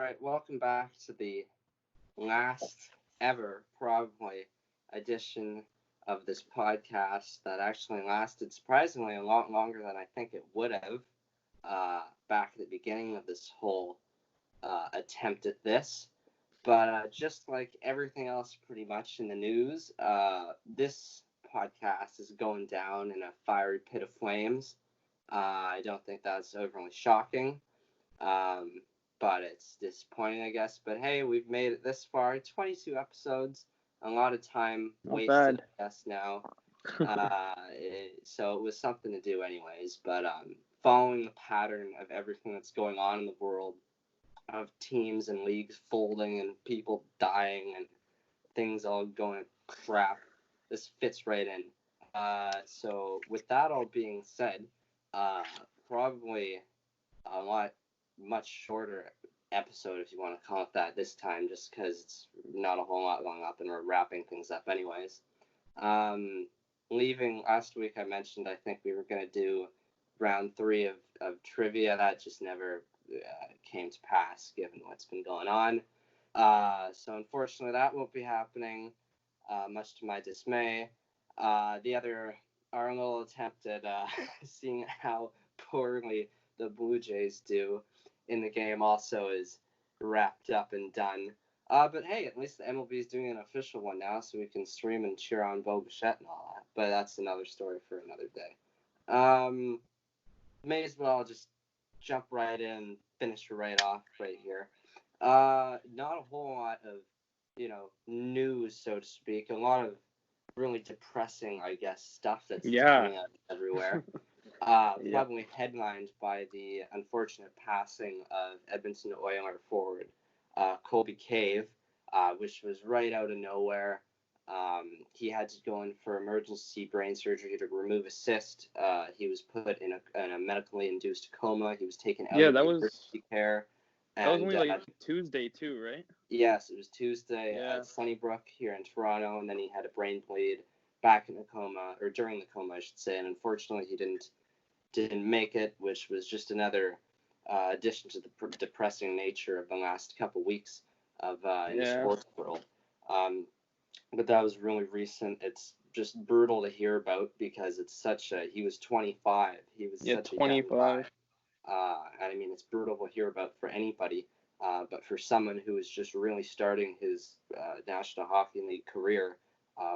right, welcome back to the last ever, probably, edition of this podcast that actually lasted surprisingly a lot longer than I think it would have back at the beginning of this whole attempt at this. But just like everything else pretty much in the news, this podcast is going down in a fiery pit of flames. I don't think that's overly shocking. But it's disappointing, I guess. But hey, we've made it this far. 22 episodes. A lot of time wasted, I guess, now. So it was something to do anyways. But following the pattern of everything that's going on in the world, of teams and leagues folding and people dying and things all going crap, this fits right in. So with that all being said, probably a much shorter episode, if you want to call it that, this time, just because it's not a whole lot long up and we're wrapping things up anyways. Leaving last week, I mentioned I think we were going to do round 3 of trivia. That just never came to pass given what's been going on. So unfortunately, that won't be happening, much to my dismay. Our little attempt at seeing how poorly the Blue Jays do in the game also is wrapped up and done. But hey, at least the MLB is doing an official one now, so we can stream and cheer on Bo Bichette and all that. But that's another story for another day. May as well just jump right in, finish right off right here. Not a whole lot of, news, so to speak. A lot of really depressing, I guess, stuff that's coming out everywhere. Probably headlined by the unfortunate passing of Edmonton Oilers forward Colby Cave, which was right out of nowhere. He had to go in for emergency brain surgery to remove a cyst. He was put in a medically induced coma. He was taken out of emergency care. That was only Tuesday too, right? Yes, it was Tuesday at Sunnybrook here in Toronto, and then he had a brain bleed back in the coma, or during the coma, I should say, and unfortunately he didn't make it, which was just another addition to the depressing nature of the last couple weeks of in the sports world. But that was really recent. It's just brutal to hear about because it's he was 25. He was such 25. A young guy. And I mean, it's brutal to hear about for anybody. But for someone who is just really starting his National Hockey League career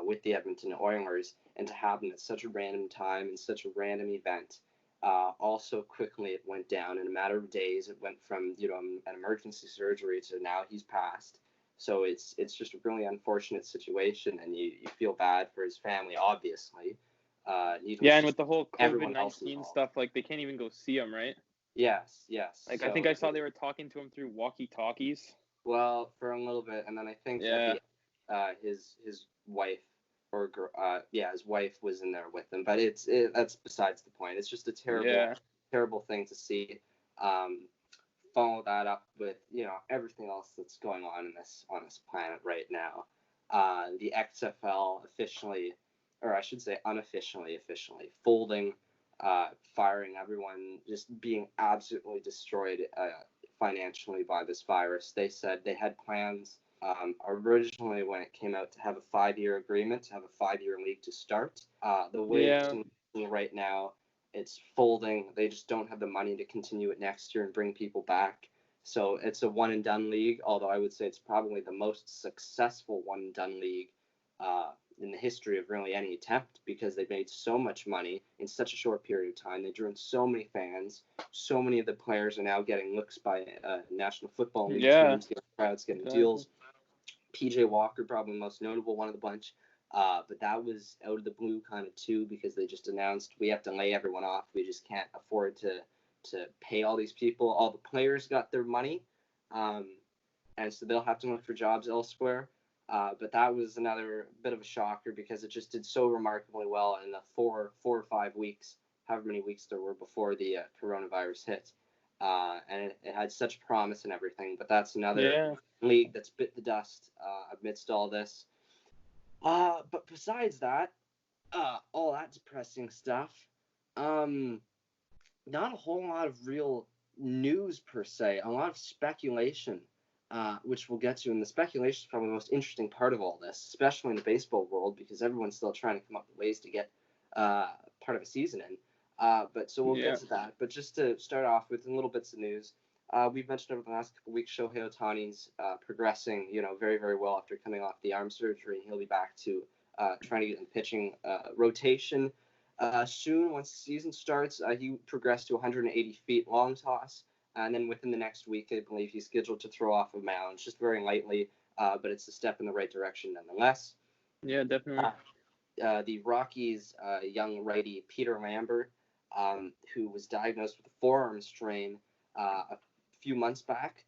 with the Edmonton Oilers, and to happen at such a random time and such a random event, also quickly it went down in a matter of days. It went from an emergency surgery to now he's passed. So it's just a really unfortunate situation, and you feel bad for his family, obviously. And with the whole COVID-19 stuff, they can't even go see him, right? Yes. I think I saw they were talking to him through walkie-talkies. Well, for a little bit, and then I think his wife his wife was in there with him. But that's besides the point. It's just a terrible thing to see. Follow that up with everything else that's going on on this planet right now. The XFL officially, or I should say unofficially, folding, firing everyone, just being absolutely destroyed financially by this virus. They said they had plans originally when it came out to have a 5-year agreement, to have a 5-year league to start. The way it's right now, it's folding. They just don't have the money to continue it next year and bring people back. So it's a one-and-done league, although I would say it's probably the most successful one-and-done league in the history of really any attempt, because they made so much money in such a short period of time. They drew in so many fans. So many of the players are now getting looks by National Football League teams, getting crowds, getting deals. PJ Walker, probably the most notable one of the bunch. But that was out of the blue kind of too, because they just announced we have to lay everyone off. We just can't afford to pay all these people. All the players got their money, and so they'll have to look for jobs elsewhere. But that was another bit of a shocker, because it just did so remarkably well in the 4 or 5 weeks, however many weeks there were before the coronavirus hit. And it had such promise and everything. But that's another league that's bit the dust amidst all this. But besides that, all that depressing stuff, not a whole lot of real news per se. A lot of speculation which we'll get to. And the speculation is probably the most interesting part of all this, especially in the baseball world, because everyone's still trying to come up with ways to get part of a season in. So we'll get to that. But just to start off with little bits of news, we've mentioned over the last couple of weeks, Shohei Ohtani's progressing, very, very well after coming off the arm surgery. He'll be back to trying to get in pitching rotation soon. Once the season starts, he progressed to 180 feet long toss. And then within the next week, I believe he's scheduled to throw off a mound, just very lightly, but it's a step in the right direction nonetheless. Yeah, definitely. The Rockies' young righty Peter Lambert, who was diagnosed with a forearm strain a few months back,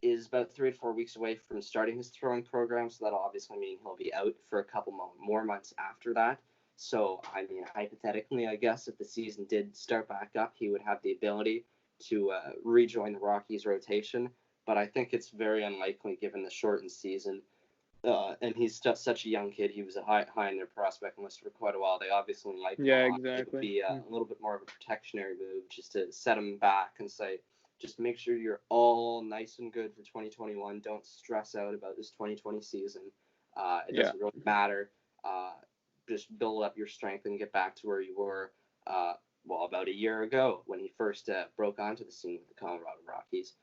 is about 3 to 4 weeks away from starting his throwing program, so that'll obviously mean he'll be out for a couple more months after that. So, hypothetically, I guess if the season did start back up, he would have the ability to rejoin the Rockies rotation. But I think it's very unlikely given the shortened season. And he's just such a young kid. He was a high in their prospect list for quite a while. They obviously like him. Yeah, exactly. It would be a little bit more of a protectionary move just to set him back and say, just make sure you're all nice and good for 2021. Don't stress out about this 2020 season. It doesn't really matter. Just build up your strength and get back to where you were, about a year ago when he first broke onto the scene with the Colorado Rockies.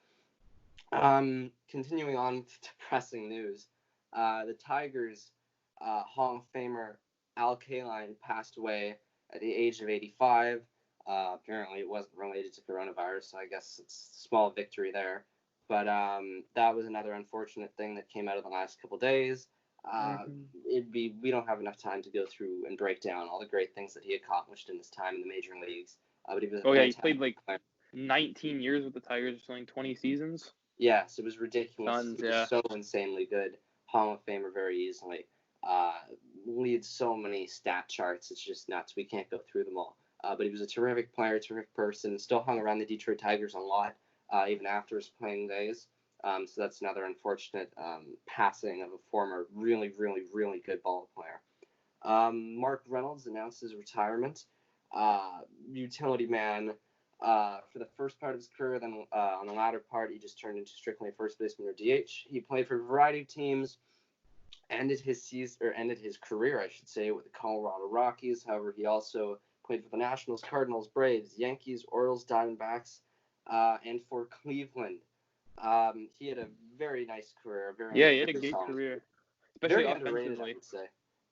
Continuing on with depressing news, the Tigers' Hall of Famer Al Kaline passed away at the age of 85. Apparently it wasn't related to coronavirus, so I guess it's a small victory there. But that was another unfortunate thing that came out of the last couple days. We don't have enough time to go through and break down all the great things that he accomplished in his time in the major leagues. But he was he played like 19 years with the Tigers, or something, 20 seasons. Yes, it was ridiculous. He was so insanely good. Hall of Famer very easily. Leads so many stat charts. It's just nuts. We can't go through them all. But he was a terrific player, terrific person. Still hung around the Detroit Tigers a lot, even after his playing days. So that's another unfortunate passing of a former really, really, really good ball player. Mark Reynolds announced his retirement. Utility man for the first part of his career. Then on the latter part, he just turned into strictly a first baseman or DH. He played for a variety of teams. Ended his career, I should say, with the Colorado Rockies. However, he also played for the Nationals, Cardinals, Braves, Yankees, Orioles, Diamondbacks, and for Cleveland. He had a very nice career. He had a great career, especially very underrated, I would say.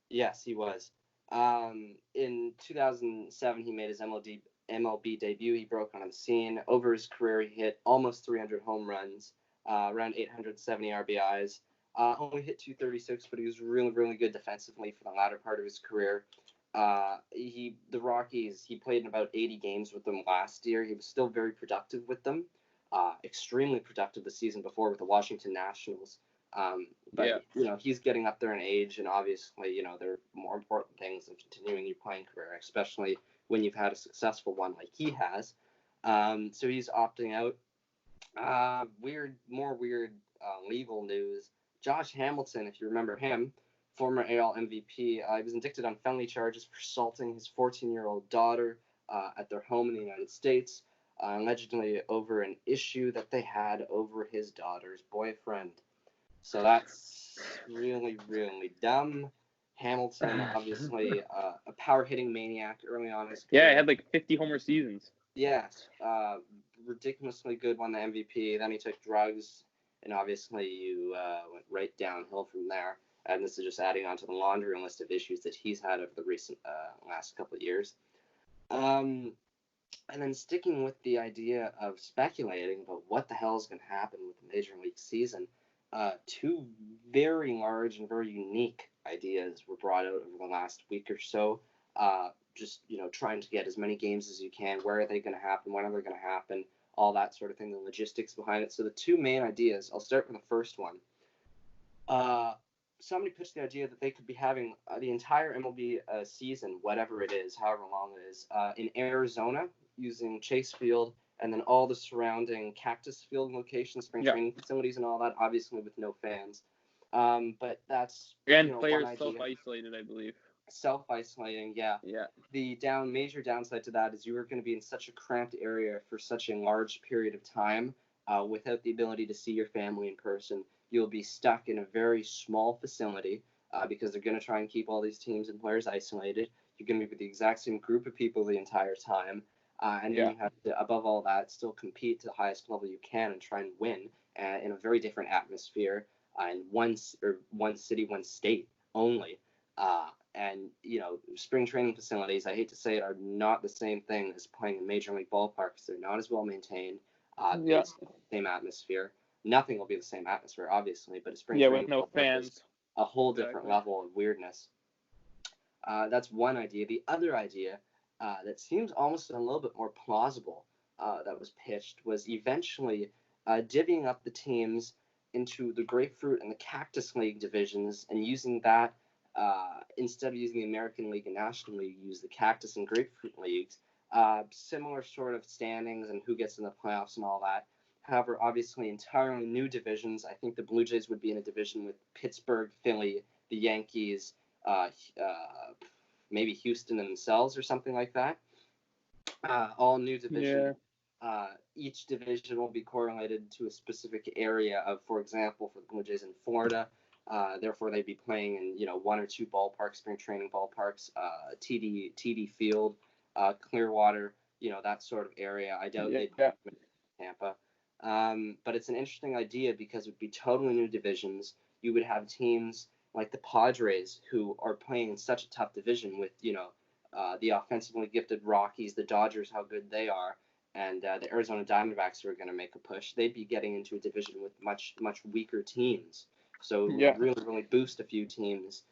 Yes, he was. In 2007, he made his MLB debut. He broke onto the scene. Over his career, he hit almost 300 home runs, around 870 RBIs. Only hit 236, but he was really, really good defensively for the latter part of his career. The Rockies, he played in about 80 games with them last year. He was still very productive with them. Extremely productive the season before with the Washington Nationals. He's getting up there in age, and obviously, there are more important things than continuing your playing career, especially when you've had a successful one like he has. So he's opting out. More weird legal news. Josh Hamilton, if you remember him, former AL MVP, he was indicted on felony charges for assaulting his 14-year-old daughter at their home in the United States, allegedly over an issue that they had over his daughter's boyfriend. So that's really, really dumb. Hamilton, obviously, a power-hitting maniac early on in his career. Yeah, he had like 50 homer seasons. Yes, ridiculously good, won the MVP. Then he took drugs, and obviously you went right downhill from there. And this is just adding on to the laundry list of issues that he's had over the recent last couple of years. And then sticking with the idea of speculating about what the hell is going to happen with the Major League season, two very large and very unique ideas were brought out over the last week or so. Trying to get as many games as you can. Where are they going to happen? When are they going to happen? All that sort of thing, the logistics behind it. So the two main ideas, I'll start with the first one. Somebody pitched the idea that they could be having the entire MLB season, whatever it is, however long it is, in Arizona using Chase Field and then all the surrounding Cactus Field locations, spring training facilities and all that, obviously with no fans. But that's players self-isolated, I believe. Self-isolating, yeah. The major downside to that is you are going to be in such a cramped area for such a large period of time without the ability to see your family in person. You'll be stuck in a very small facility because they're going to try and keep all these teams and players isolated. You're going to be with the exact same group of people the entire time. And then you have to, above all that, still compete to the highest level you can and try and win in a very different atmosphere in one city, one state only. And, spring training facilities, I hate to say it, are not the same thing as playing in major league ballparks. They're not as well maintained. It's the same atmosphere. Nothing will be the same atmosphere, obviously, but a spring training with no fans, a whole different level of weirdness. That's one idea. The other idea that seems almost a little bit more plausible that was pitched was eventually divvying up the teams into the Grapefruit and the Cactus League divisions and using that instead of using the American League and National League, use the Cactus and Grapefruit Leagues. Similar sort of standings and who gets in the playoffs and all that. However, obviously entirely new divisions. I think the Blue Jays would be in a division with Pittsburgh, Philly, the Yankees, maybe Houston themselves or something like that. All new division. Each division will be correlated to a specific area of, for example, for the Blue Jays in Florida. Therefore, they'd be playing in one or two ballparks, spring training ballparks, TD Field, Clearwater, that sort of area. I doubt they'd play in Tampa. But it's an interesting idea because it would be totally new divisions. You would have teams like the Padres who are playing in such a tough division with, the offensively gifted Rockies, the Dodgers, how good they are, and the Arizona Diamondbacks who are going to make a push. They'd be getting into a division with much, much weaker teams. So it would really, really boost a few teams,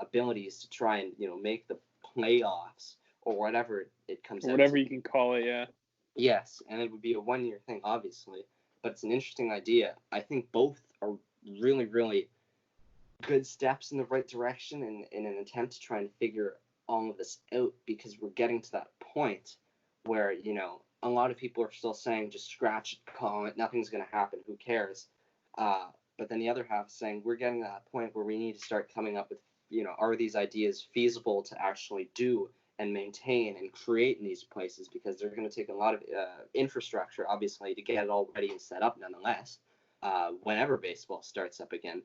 abilities to try and, make the playoffs or whatever it comes out to. Whatever you can call it, yeah. Yes, and it would be a one-year thing, obviously, but it's an interesting idea. I think both are really, really good steps in the right direction in an attempt to try and figure all of this out, because we're getting to that point where, a lot of people are still saying just scratch it, call it, nothing's going to happen, who cares? But then the other half is saying we're getting to that point where we need to start coming up with, are these ideas feasible to actually do and maintain and create in these places, because they're going to take a lot of infrastructure, obviously, to get it all ready and set up nonetheless, whenever baseball starts up again.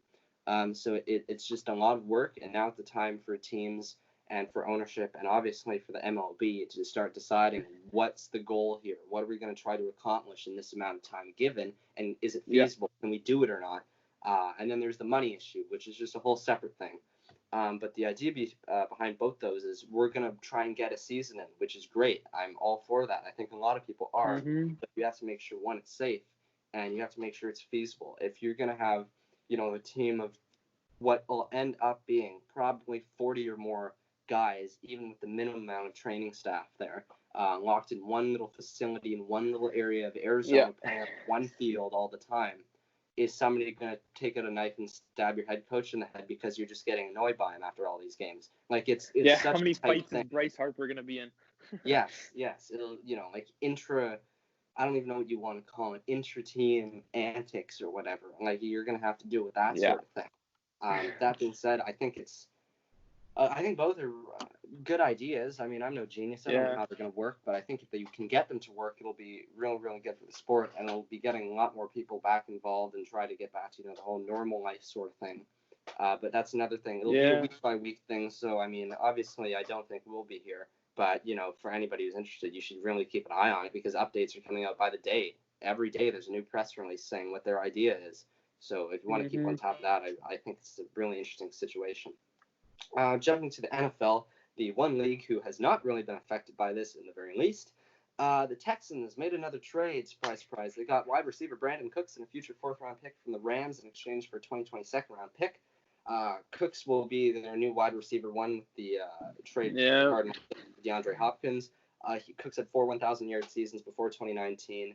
So it's just a lot of work, and now it's the time for teams and for ownership and obviously for the MLB to start deciding what's the goal here. What are we going to try to accomplish in this amount of time given, and is it feasible? Can we do it or not? And then there's the money issue, which is just a whole separate thing. But the idea behind both those is we're going to try and get a season in, which is great. I'm all for that. I think a lot of people are. But you have to make sure, one, it's safe, and you have to make sure it's feasible. If you're going to have, a team of what will end up being probably 40 or more guys, even with the minimum amount of training staff there, locked in one little facility in one little area of Arizona, playing on one field all the time, is somebody going to take out a knife and stab your head coach in the head because you're just getting annoyed by him after all these games? Like, it's such how many fights thing. is Bryce Harper going to be in? yes. It'll, like I don't even know what you want to call it, intra-team antics or whatever. Like, you're going to have to deal with that sort of thing. That being said, I think both are good ideas. I mean, I'm no genius. I don't know how they're going to work, but I think if you can get them to work, it'll be really, really good for the sport, and it'll be getting a lot more people back involved and try to get back to, the whole normal life sort of thing. But that's another thing. It'll be a week-by-week thing, so, I mean, obviously I don't think we'll be here. But, for anybody who's interested, you should really keep an eye on it, because updates are coming out by the day. Every day there's a new press release saying what their idea is. So if you want to keep on top of that, I think it's a really interesting situation. Jumping to the NFL, the one league who has not really been affected by this in the very least, the Texans made another trade. Surprise, surprise. They got wide receiver Brandon Cooks and a future 4th-round pick from the Rams in exchange for a 2020 second-round pick. Cooks will be their new wide receiver one with the trade Cardinals DeAndre Hopkins. Cooks had 4 1,000-yard seasons before 2019.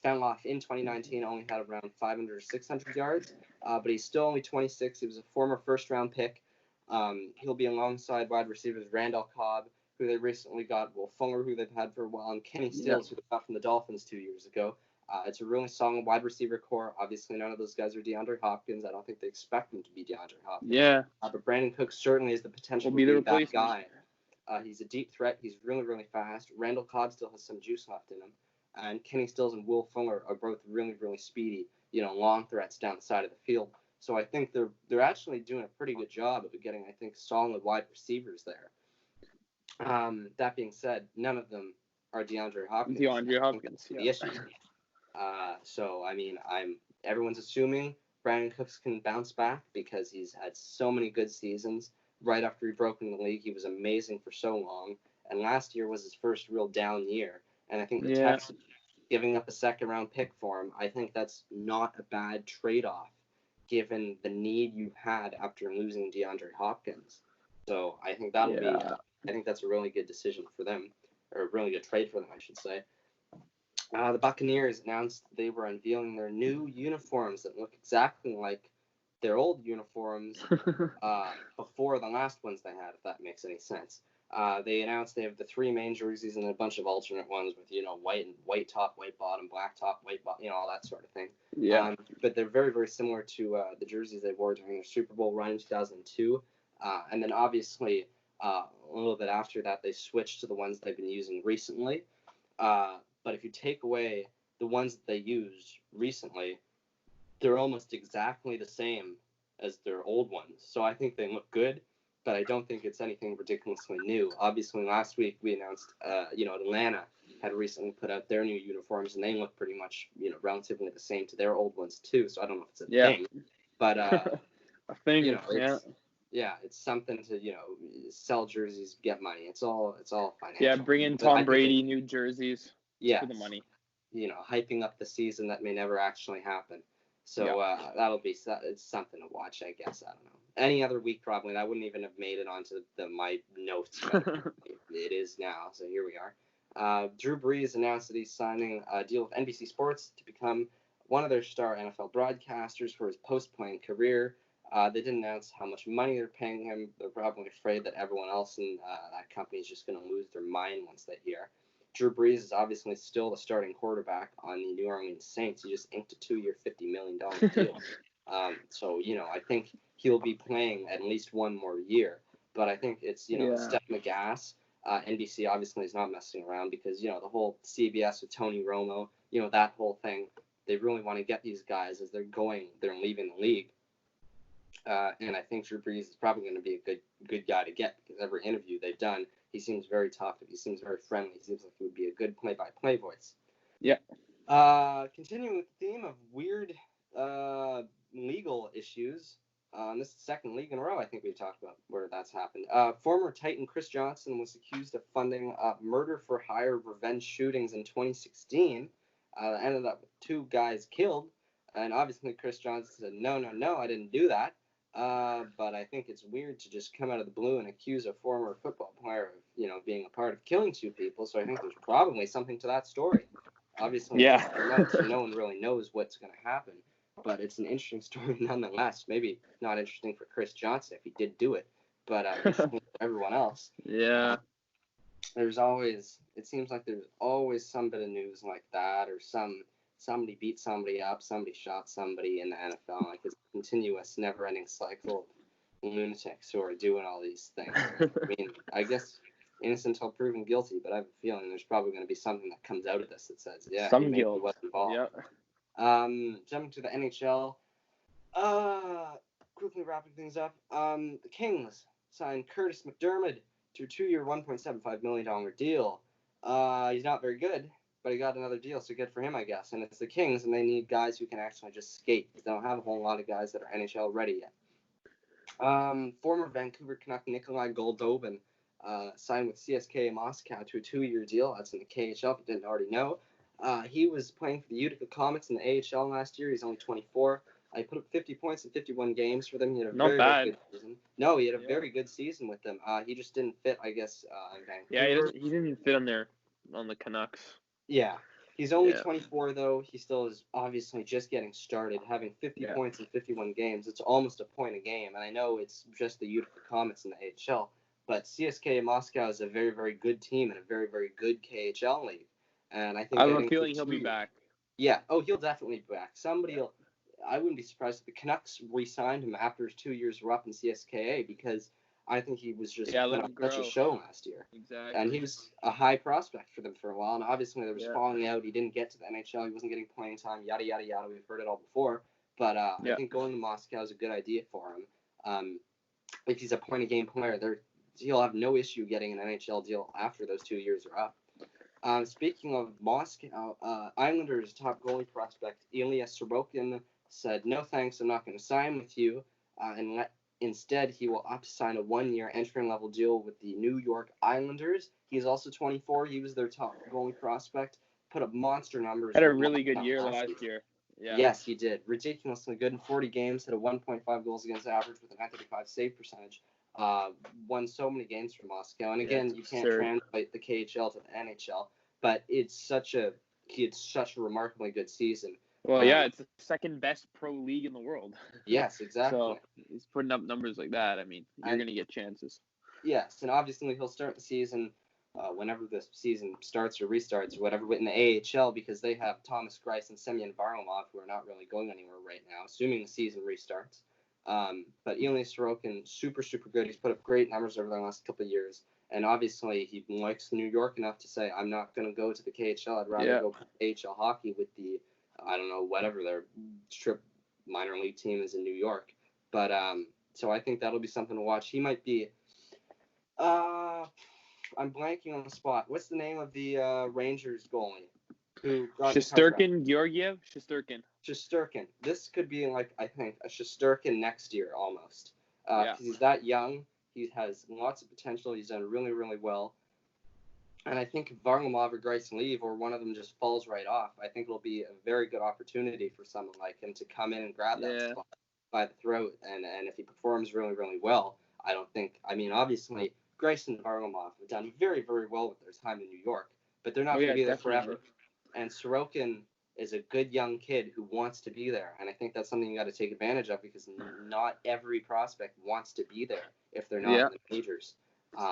Fell off in 2019, only had around 500 or 600 yards, but he's still only 26. He was a former first-round pick. He'll be alongside wide receivers Randall Cobb, who they recently got, Will Fuller, who they've had for a while, and Kenny Stills, who they got from the Dolphins 2 years ago. It's a really solid wide receiver core. Obviously, none of those guys are DeAndre Hopkins. I don't think they expect him to be DeAndre Hopkins. But Brandon Cooks certainly has the potential to be that guy. He's a deep threat. He's really, really fast. Randall Cobb still has some juice left in him. and Kenny Stills and Will Fuller are both really, really speedy, long threats down the side of the field. So I think they're actually doing a pretty good job of getting, I think, solid wide receivers there. That being said, none of them are DeAndre Hopkins. Yeah. The issue. So I mean, everyone's assuming Brandon Cooks can bounce back because he's had so many good seasons. Right after he broke into the league, he was amazing for so long, and last year was his first real down year. And I think the Texans giving up a second-round pick for him, I think that's not a bad trade-off, given the need you had after losing DeAndre Hopkins. So I think I think that's a really good decision for them, or a really good trade for them, I should say. The Buccaneers announced they were unveiling their new uniforms that look exactly like their old uniforms before the last ones they had, if that makes any sense. They announced they have the 3 main jerseys and a bunch of alternate ones with, white top, white bottom, black top, white bottom, all that sort of thing. Yeah. But they're very, very similar to the jerseys they wore during their Super Bowl run in 2002. And then obviously a little bit after that, they switched to the ones they've been using recently. But if you take away the ones that they used recently, they're almost exactly the same as their old ones. So I think they look good, but I don't think it's anything ridiculously new. Obviously, last week we announced, Atlanta had recently put out their new uniforms, and they look pretty much, relatively the same to their old ones too. So I don't know if it's a thing, but a thing, it's something to sell jerseys, get money. It's all financial. Yeah, bring in Tom Brady, new jerseys. Yeah, for the money. Hyping up the season that may never actually happen. So that'll be it's something to watch, I guess. I don't know. Any other week probably, and I wouldn't even have made it onto my notes. But it is now, so here we are. Drew Brees announced that he's signing a deal with NBC Sports to become one of their star NFL broadcasters for his post-playing career. They didn't announce how much money they're paying him. They're probably afraid that everyone else in that company is just going to lose their mind once they hear. Drew Brees is obviously still the starting quarterback on the New Orleans Saints. He just inked a 2-year, $50 million deal. So, I think he'll be playing at least one more year. But I think it's, step on the gas. NBC obviously is not messing around because, the whole CBS with Tony Romo, that whole thing, they really want to get these guys as they're leaving the league. And I think Drew Brees is probably going to be a good guy to get because every interview they've done, he seems very talkative. He seems very friendly. He seems like he would be a good play-by-play voice. Yeah. Continuing with the theme of weird legal issues, this is the second league in a row I think we've talked about where that's happened. Former Titan Chris Johnson was accused of funding murder-for-hire revenge shootings in 2016. Ended up with 2 guys killed. And obviously Chris Johnson said, no, I didn't do that. But I think it's weird to just come out of the blue and accuse a former football player of, being a part of killing 2 people. So I think there's probably something to that story. Obviously, no one really knows what's going to happen. But it's an interesting story nonetheless. Maybe not interesting for Chris Johnson if he did do it, but interesting for everyone else. Yeah. It seems like there's always some bit of news like that, or somebody beat somebody up, somebody shot somebody in the NFL. Like it's a continuous, never-ending cycle of lunatics who are doing all these things. I mean, I guess innocent until proven guilty, but I have a feeling there's probably going to be something that comes out of this that says, some guilt was involved. Yep. Jumping to the NHL, quickly wrapping things up. The Kings signed Curtis McDermott to a 2-year, $1.75 million deal. He's not very good, but he got another deal, so good for him, I guess. And it's the Kings, and they need guys who can actually just skate. They don't have a whole lot of guys that are NHL ready yet. Former Vancouver Canuck Nikolai Goldobin signed with CSKA Moscow to a 2-year deal. That's in the KHL, if you didn't already know. He was playing for the Utica Comets in the AHL last year. He's only 24. He put up 50 points in 51 games for them. He had a very good season. No, he had a very good season with them. He just didn't fit, I guess, in Vancouver. Yeah, he didn't fit on the Canucks. Yeah. He's only 24, though. He still is obviously just getting started, having 50 points in 51 games. It's almost a point a game. And I know it's just the Utica Comets in the AHL, but CSKA Moscow is a very, very good team and a very, very good KHL league. And I have a feeling he'll be back. Yeah. Oh, he'll definitely be back. I wouldn't be surprised if the Canucks re-signed him after his 2 years were up in CSKA because I think he was just put on such a show last year. Exactly. And he was a high prospect for them for a while. And obviously there was falling out. He didn't get to the NHL. He wasn't getting playing time. Yada yada yada. We've heard it all before. But I think going to Moscow is a good idea for him. If he's a point a game player, he'll have no issue getting an NHL deal after those 2 years are up. Speaking of Moscow, Islanders top goalie prospect Ilya Sorokin said, "No thanks, I'm not going to sign with you," instead he will opt to sign a 1-year entry-level deal with the New York Islanders. He's also 24. He was their top goalie prospect. Put up monster numbers. Had a really good year last year. Yeah. Yes, he did. Ridiculously good in 40 games. Had a 1.5 goals against average with a 935 save percentage. Won so many games for Moscow. And again, you can't translate the KHL to the NHL, but he had such a remarkably good season. Well, it's the second best pro league in the world. Yes, exactly. So he's putting up numbers like that. I mean, you're going to get chances. Yes, and obviously he'll start the season whenever the season starts or restarts or whatever in the AHL, because they have Thomas Greiss and Semyon Varlamov, who are not really going anywhere right now, assuming the season restarts. But Ilya Sorokin, super, super good. He's put up great numbers over the last couple of years. And obviously he likes New York enough to say, I'm not going to go to the KHL. I'd rather go play AHL hockey with the, I don't know, whatever their strip minor league team is in New York. But so I think that'll be something to watch. He might be, I'm blanking on the spot. What's the name of the Rangers goalie? Shesterkin, Georgiev? Shesterkin. This could be like, I think, a Shesterkin next year almost. Because he's that young. He has lots of potential. He's done really, really well. And I think if Varlamov or Greiss leave, or one of them just falls right off, I think it'll be a very good opportunity for someone like him to come in and grab that spot by the throat. And if he performs really, really well, obviously, Greiss and Varlamov have done very, very well with their time in New York, but they're not going to be there forever. And Sorokin is a good young kid who wants to be there. And I think that's something you got to take advantage of, because not every prospect wants to be there if they're not in the majors.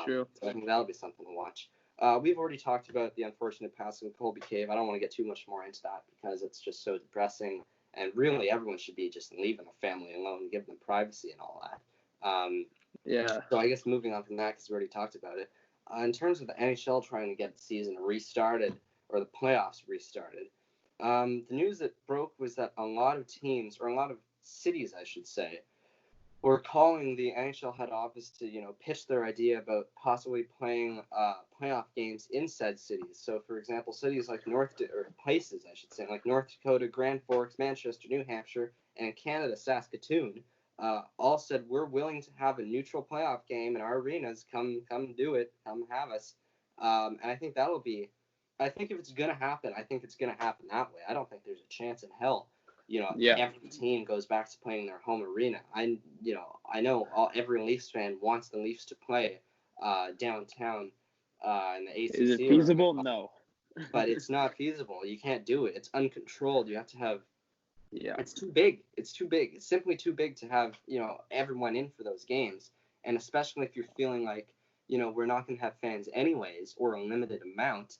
True. So I think that'll be something to watch. We've already talked about the unfortunate passing of Colby Cave. I don't want to get too much more into that because it's just so depressing. And really, everyone should be just leaving the family alone and giving them privacy and all that. So I guess moving on from that, because we already talked about it. In terms of the NHL trying to get the season restarted, or the playoffs restarted, the news that broke was that a lot of teams, or a lot of cities, I should say, were calling the NHL head office to, pitch their idea about possibly playing playoff games in said cities. So, for example, cities like places, I should say, like North Dakota, Grand Forks, Manchester, New Hampshire, and in Canada, Saskatoon, all said, we're willing to have a neutral playoff game in our arenas. Come do it. Come have us. And I think if it's going to happen, I think it's going to happen that way. I don't think there's a chance in hell every team goes back to playing their home arena. I know every Leafs fan wants the Leafs to play downtown in the ACC. Is it feasible? No. But it's not feasible. You can't do it. It's uncontrolled. You have to have. It's too big. It's simply too big to have everyone in for those games, and especially if you're feeling like we're not going to have fans anyways, or a limited amount.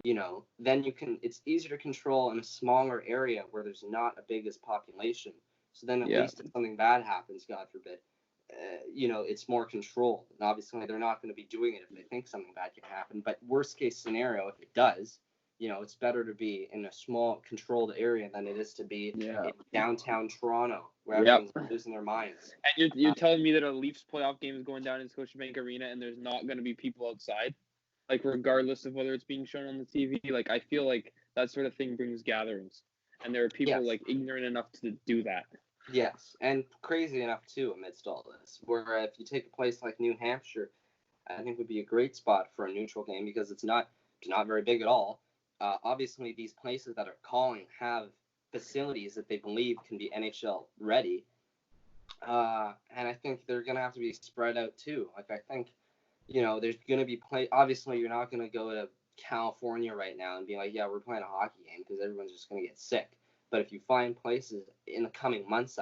Then it's easier to control in a smaller area where there's not a biggest population. So then at least if something bad happens, God forbid, it's more controlled. And obviously they're not going to be doing it if they think something bad can happen. But worst case scenario, if it does, it's better to be in a small controlled area than it is to be in downtown Toronto where everyone's losing their minds. And you're telling me that a Leafs playoff game is going down in Scotiabank Arena and there's not going to be people outside? Like, regardless of whether it's being shown on the TV, like, I feel like that sort of thing brings gatherings. And there are people, like, ignorant enough to do that. Yes, and crazy enough, too, amidst all this. Where if you take a place like New Hampshire, I think would be a great spot for a neutral game because it's not very big at all. Obviously, these places that are calling have facilities that they believe can be NHL ready. And I think they're going to have to be spread out, too. Like, I think... there's going to be obviously, you're not going to go to California right now and be like, we're playing a hockey game because everyone's just going to get sick. But if you find places in the coming months,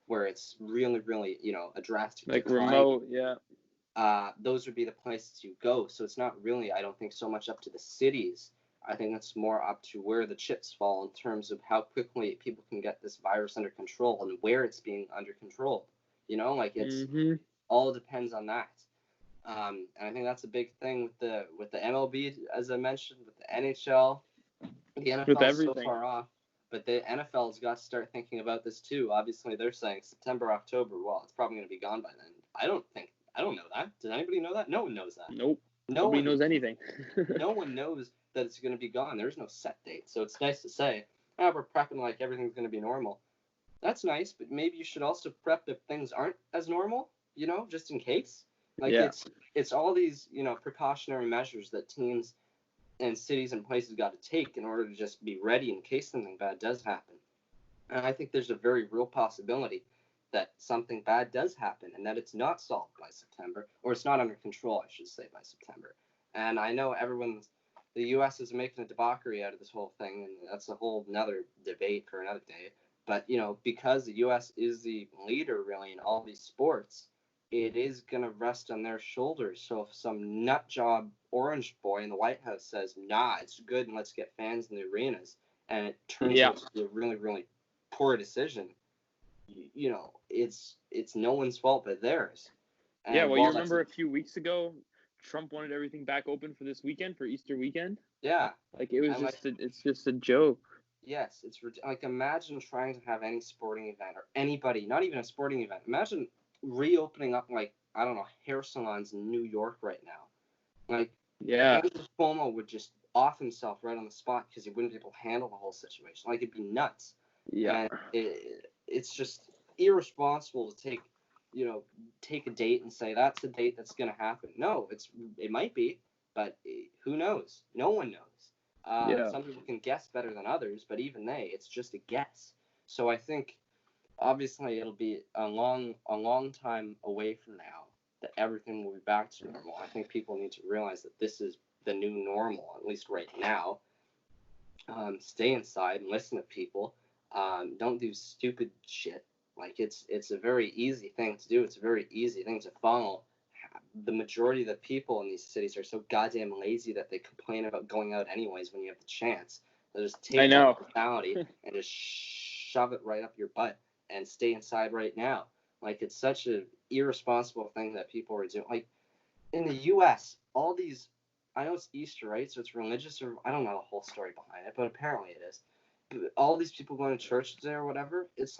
where it's really, really, a drastic decline, remote, those would be the places you go. So it's not really, I don't think, so much up to the cities. I think it's more up to where the chips fall in terms of how quickly people can get this virus under control and where it's being under control. It's all depends on that. And I think that's a big thing with the MLB, as I mentioned, with the NHL. The NFL is so far off, but the NFL's got to start thinking about this too. Obviously, they're saying September, October. Well, it's probably going to be gone by then. I don't know that. Does anybody know that? No one knows that. Nope. Nobody knows anything. No one knows that it's going to be gone. There's no set date. So it's nice to say, we're prepping like everything's going to be normal. That's nice, but maybe you should also prep if things aren't as normal, just in case. It's all these, precautionary measures that teams and cities and places got to take in order to just be ready in case something bad does happen. And I think there's a very real possibility that something bad does happen and that it's not solved by September, or it's not under control, I should say, by September. And I know the U.S. is making a debauchery out of this whole thing, and that's a whole another debate for another day. But, because the U.S. is the leader, really, in all these sports, it is going to rest on their shoulders. So if some nut job orange boy in the White House says, nah, it's good and let's get fans in the arenas, and it turns out to be a really, really poor decision, it's no one's fault but theirs. And you remember a few weeks ago, Trump wanted everything back open for this weekend, for Easter weekend? Yeah. It was it's just a joke. Yes, it's imagine trying to have any sporting event or anybody, not even a sporting event. Imagine reopening up hair salons in New York right now. Andrew Cuomo would just off himself right on the spot because he wouldn't be able to handle the whole situation. It'd be nuts. Yeah. And it's just irresponsible to take a date and say that's the date that's going to happen. No, it might be, but who knows? No one knows. Some people can guess better than others, but even it's just a guess. So I think obviously it'll be a long time away from now that everything will be back to normal. I think people need to realize that this is the new normal, at least right now. Stay inside and listen to people. Don't do stupid shit. It's a very easy thing to do. It's a very easy thing to follow. The majority of the people in these cities are so goddamn lazy that they complain about going out anyways when you have the chance. They'll just take that mentality and just shove it right up your butt and stay inside right now. It's such an irresponsible thing that people are doing. In the U.S., all these, I know it's Easter, right? So it's religious, or I don't know the whole story behind it, but apparently it is. But all these people going to church today or whatever, it's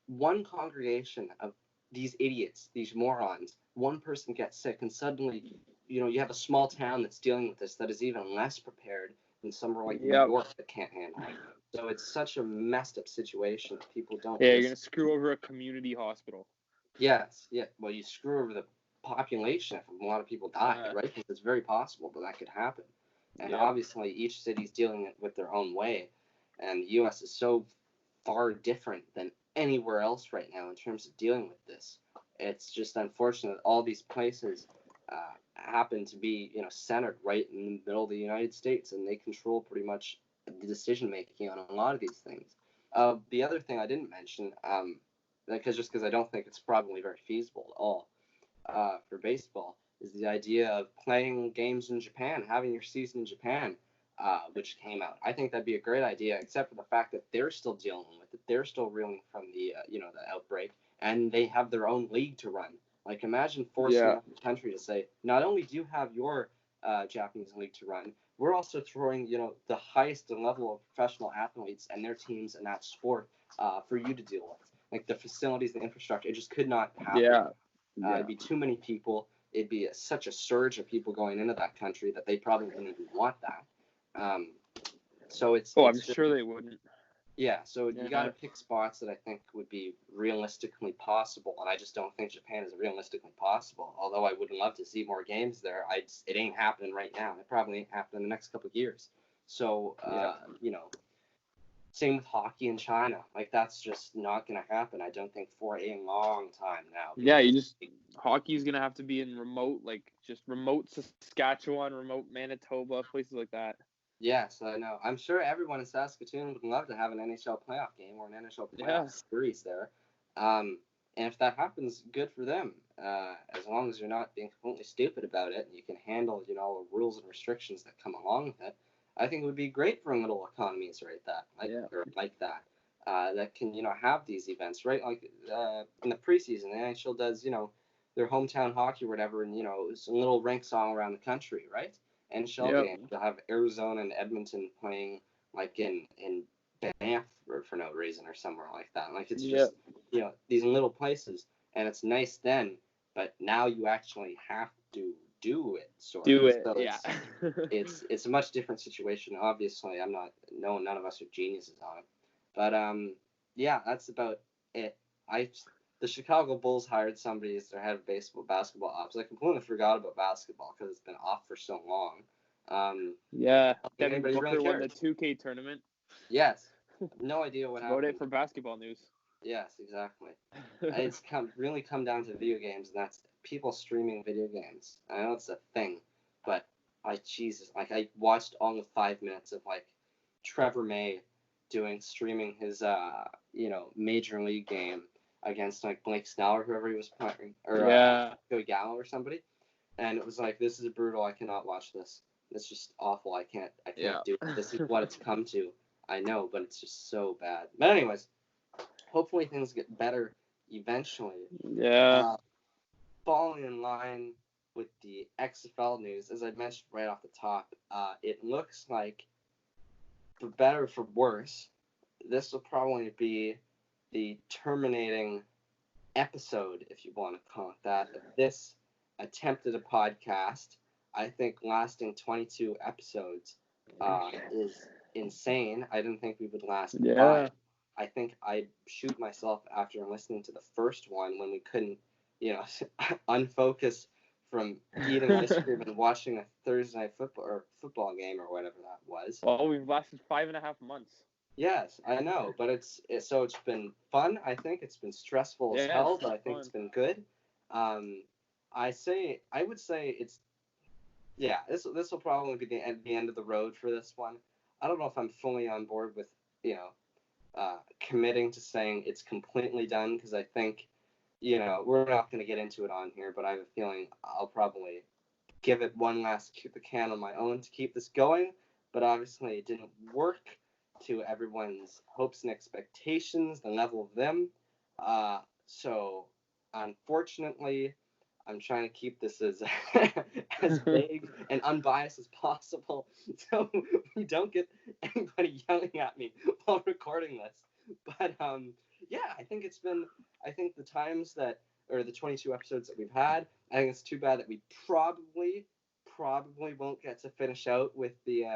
one congregation of these idiots, these morons, one person gets sick, and suddenly, you have a small town that's dealing with this that is even less prepared than somewhere like New York that can't handle it. So it's such a messed up situation that people don't. Yeah, you're gonna screw over a community hospital. Yes, yeah. Well, you screw over the population if a lot of people die, right? Because it's very possible, but that could happen. And obviously, each city's dealing with their own way, and the U.S. is so far different than anywhere else right now in terms of dealing with this. It's just unfortunate that all these places happen to be, centered right in the middle of the United States, and they control pretty much the decision making on a lot of these things. The other thing I didn't mention, because I don't think it's probably very feasible at all for baseball, is the idea of playing games in Japan, having your season in Japan, which came out. I think that'd be a great idea, except for the fact that they're still dealing with it. They're still reeling from the outbreak, and they have their own league to run. Imagine forcing the country to say, not only do you have your Japanese league to run, we're also throwing, the highest level of professional athletes and their teams in that sport for you to deal with. The facilities, the infrastructure, it just could not happen. It'd be too many people. It'd be such a surge of people going into that country that they probably wouldn't even want that. So it's. I'm sure they wouldn't. Yeah, so you got to pick spots that I think would be realistically possible, and I just don't think Japan is realistically possible. Although I would love to see more games there, it ain't happening right now. It probably ain't happening in the next couple of years. So, same with hockey in China. That's just not going to happen, I don't think, for a long time now. Yeah, hockey's going to have to be in remote Saskatchewan, remote Manitoba, places like that. Yes, I know. I'm sure everyone in Saskatoon would love to have an NHL playoff game or an NHL playoff series there. And if that happens, good for them. As long as you're not being completely stupid about it and you can handle, the rules and restrictions that come along with it, I think it would be great for little economies like that. That can, have these events, right? In the preseason, the NHL does, their hometown hockey or whatever, and some little rinks all around the country, right? NHL games. You'll have Arizona and Edmonton playing like in Banff for no reason or somewhere like that. Like it's just these little places, and it's nice then. But now you actually have to do it. So it's a much different situation. Obviously, none of us are geniuses on it. But that's about it. The Chicago Bulls hired somebody as their head of basketball ops. I completely forgot about basketball because it's been off for so long. Devin Booker really won the 2K tournament. Yes. No idea what happened. Vote it for basketball news. Yes, exactly. It's really come down to video games, and that's people streaming video games. I know it's a thing, but I watched all the 5 minutes of like Trevor May streaming his major league game against like Blake Snell or whoever he was playing, or Joey Gallo or somebody, and it was like, this is brutal. I cannot watch this. It's just awful. I can't do it. This is what it's come to. I know, but it's just so bad. But anyways, hopefully things get better eventually. Yeah. Falling in line with the XFL news, as I mentioned right off the top, it looks like, for better or for worse, this will probably be the terminating episode, if you want to call it that, of this attempt at a podcast. I think lasting 22 episodes is insane. I didn't think we would last 5. I think I'd shoot myself after listening to the first one when we couldn't, unfocus from eating ice cream and watching a Thursday night football game or whatever that was. Well, we've lasted 5.5 months. Yes, I know, but it's been fun. I think it's been stressful as hell, but I think it's been good. I would say it's this will probably be the end of the road for this one. I don't know if I'm fully on board with committing to saying it's completely done, because I think we're not going to get into it on here, but I have a feeling I'll probably give it one last kick the can on my own to keep this going. But obviously it didn't work to everyone's hopes and expectations, the level of them. So unfortunately, I'm trying to keep this as vague and unbiased as possible, so we don't get anybody yelling at me while recording this. But I think the times or the 22 episodes that we've had, I think it's too bad that we probably won't get to finish out with the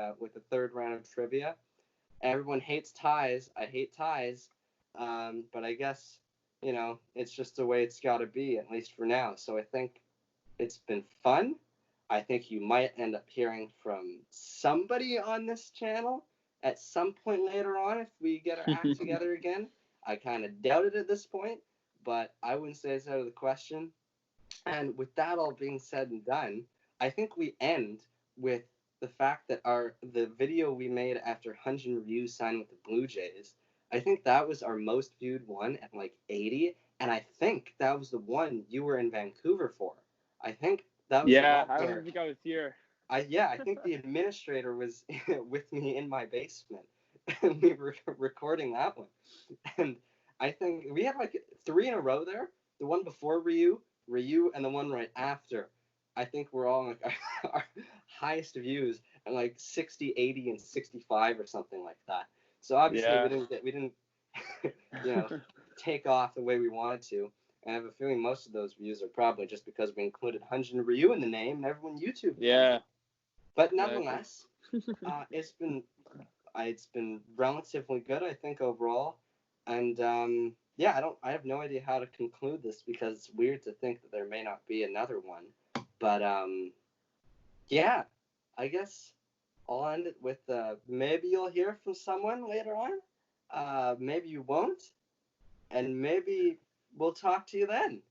third round of trivia. Everyone hates ties. I hate ties, but I guess it's just the way it's got to be, at least for now. So I think it's been fun. I think you might end up hearing from somebody on this channel at some point later on if we get our act together again. I kind of doubt it at this point, but I wouldn't say it's out of the question. And with that all being said and done, I think we end with the fact that the video we made after 100 reviews signing with the Blue Jays, I think that was our most viewed one at like 80, and I think that was the one you were in Vancouver for. I think that was I don't think I was here. I think the administrator was with me in my basement, and we were recording that one. And I think we had like 3 in a row there. The one before Ryu, and the one right after. I think we're all like our highest views at like 60, 80, and 65 or something like that. So obviously we didn't take off the way we wanted to. And I have a feeling most of those views are probably just because we included Hunjin Ryu in the name and everyone YouTube. Yeah. But nonetheless, it's been relatively good, I think, overall. And I have no idea how to conclude this, because it's weird to think that there may not be another one. But I guess I'll end it with maybe you'll hear from someone later on. Maybe you won't, and maybe we'll talk to you then.